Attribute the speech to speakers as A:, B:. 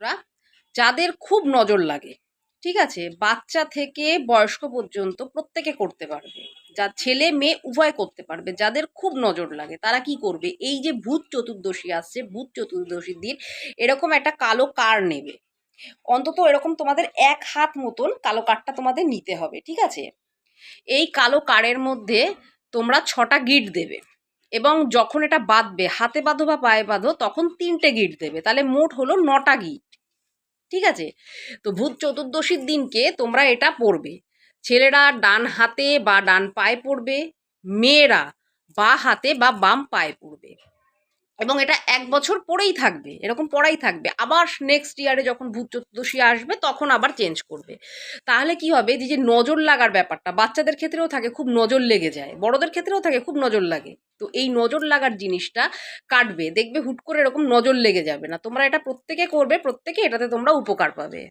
A: রা যাদের খুব নজর লাগে, ঠিক আছে, বাচ্চা থেকে বয়স্ক পর্যন্ত প্রত্যেকে করতে পারবে, যা ছেলে মেয়ে উভয় করতে পারবে। যাদের খুব নজর লাগে তারা কি করবে, এই যে ভূত চতুর্দশী আসছে, ভূত চতুর্দশীর দিন এরকম একটা কালো কার নেবে, অন্তত এরকম তোমাদের 1 হাত মতন কালো কারটা তোমাদের নিতে হবে, ঠিক আছে। এই কালো কারের মধ্যে তোমরা 6টা গিট দেবে, এবং যখন এটা বাঁধবে, হাতে বাঁধো বা পায়ে বাঁধো, তখন 3টে গিট দেবে, তাহলে মোট হলো 9টা গিট, ঠিক আছে। তো ভূত চতুর্দশীর দিনকে তোমরা এটা পড়বে। ছেলেরা ডান হাতে বা ডান পায়ে পড়বে, মেয়েরা বাঁ হাতে বা বাম পায়ে পড়বে, এবং এটা 1 বছর পরেই থাকবে, এরকম পড়াই থাকবে। আবার নেক্সট ইয়ারে যখন ভূত চতুর্দশী আসবে তখন আবার চেঞ্জ করবে। তাহলে কি হবে, যে যে নজর লাগার ব্যাপারটা বাচ্চাদের ক্ষেত্রেও থাকে, খুব নজর লেগে যায়, বড়দের ক্ষেত্রেও থাকে, খুব নজর লাগে। তো এই নজর লাগার জিনিসটা কাটবে, দেখবে হুট করে এরকম নজর লেগে যাবে না। তোমরা এটা প্রত্যেকে করবে, প্রত্যেকে এটাতে তোমরা উপকার পাবে।